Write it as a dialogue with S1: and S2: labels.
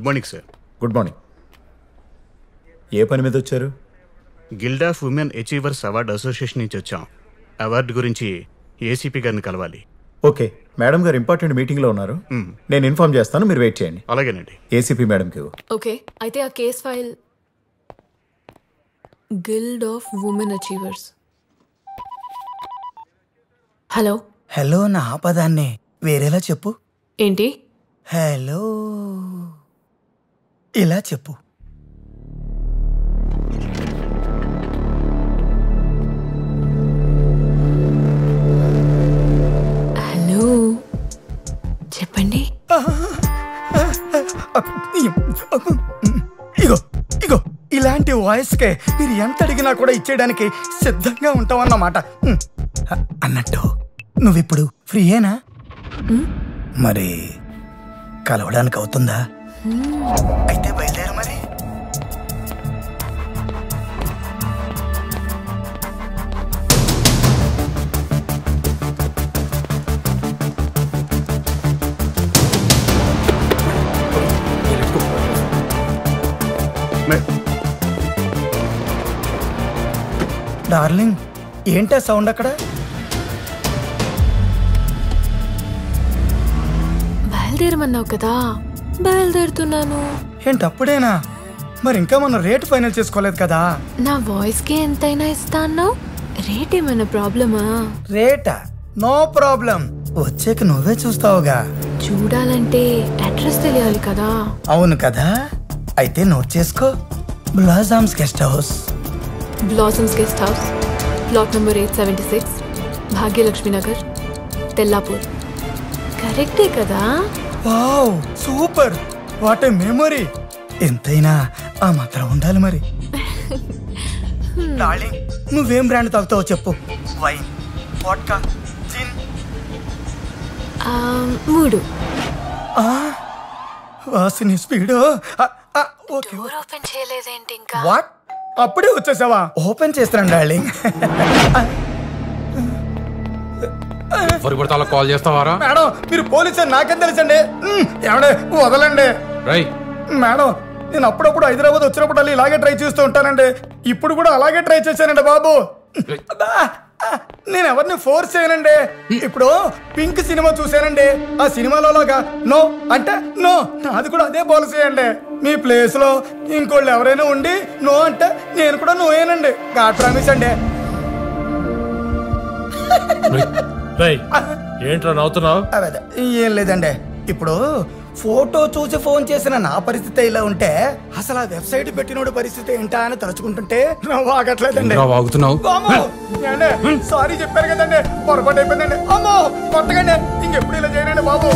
S1: Good morning sir.
S2: Good morning. ఏ పని మీద వచ్చారు?
S1: Guild of women achievers award association నుంచి వచ్చాం. అవార్డు గురించి ఏసీపీ గారిని కలవాలి.
S2: ఓకే, మేడం గారు ఇంపార్టెంట్ మీటింగ్లో ఉన్నారు. నేను ఇన్ఫార్మ్ చేస్తాను, మీరు వెయిట్ చేయండి.
S1: అలాగేనండి.
S2: ఏసీపీ మేడంకి.
S3: ఓకే, అయితే ఆ case file guild of women achievers. Hello
S4: hello, నా పదాన్ని వేరేలా చెప్పు.
S3: ఏంటి?
S4: హలో ఇలా చెప్పు.
S3: హలో చెప్పండి.
S4: ఇగో ఇగో ఇలాంటి వాయిస్కే మీరు ఎంత అడిగినా కూడా ఇచ్చేయడానికి సిద్ధంగా ఉంటావన్నమాట. అన్నట్టు నువ్విప్పుడు ఫ్రీయేనా? మరి కలవడానికి అవుతుందా? అయితే బయలుదేరు మరి. డార్లింగ్, ఏంటా సౌండ్ అక్కడ?
S3: బయలుదేరమన్నావు కదా, బయలుదేరుతున్నాను.
S4: ఏంటి అప్పుడేనా? మరి ఇంకా మనం రేట్ ఫైనల్ చేసుకోలేదు కదా.
S3: నా వాయిస్ కి ఎంతైనా ఇస్తా అన్నావు. రేట్ ఏమైనా ప్రాబ్లమా?
S4: రేటా? నో ప్రాబ్లం, వచ్చాక నువ్వే చూస్తావుగా.
S3: చూడాలంటే అడ్రస్ తెలియాలి కదా.
S4: అవును కదా, అయితే నోట్ చేసుకో. Blossoms guest house.
S3: Blossoms guest house, plot number 876, Bhagyalakshmi Nagar, Tellapur. కరెక్టే కదా?
S4: Wow, super, what a memory. ఎంతైనా ఆ మాత్రం ఉండాలి మరి. డార్లింగ్, నువ్వేం బ్రాండ్ తాగుతావో చెప్పు. వైన్, వోడ్కా, జిన్?
S3: 3.
S4: వాసిని స్పీడ్.
S3: డోర్ ఓపెన్ చేయలేదేంటి ఇంకా?
S4: వాట్, అప్పుడే వచ్చేసావా? ఓపెన్ చేస్తాను డార్లింగ్.
S5: కాల్ చేస్తావారా?
S4: మేడం, మీరు పోలీసు నాకేం తెలుసండి. ఏమండే వదలండి. మేడం, నేను అప్పుడప్పుడు హైదరాబాద్ వచ్చినప్పుడు అలా ఇలాగే ట్రై చేస్తూ ఉంటానండి. ఇప్పుడు కూడా అలాగే ట్రై చేశానండి బాబు. నేను ఎవరిని ఫోర్స్ చేయనండి. ఇప్పుడు పింక్ సినిమా చూశానండి. ఆ సినిమాలోగా నో అంటే నో, నాది కూడా అదే పాలసీ అండి. మీ ప్లేస్ లో ఇంకోళ్ళు ఎవరైనా ఉండి నో అంటే నేను కూడా నోయేనండి. గాడ్ ప్రామిస్ అండి.
S5: ఏంట్రా నవ్వుతున్నావు?
S4: ఏం లేదండి, ఇప్పుడు ఫోటో చూసి ఫోన్ చేసిన నా పరిస్థితి ఇలా ఉంటే అసలు ఆ వెబ్సైట్ పెట్టినోడి పరిస్థితి ఏంటా అని తలుచుకుంటుంటే నవ్వు ఆగట్లేదండి. సారీ చెప్పారు కదండి, పొరపాటు అయిపోయిందండి. అమ్మో కొత్తగా ఇంకెప్పుడు ఇలా చేయనండి బాబు.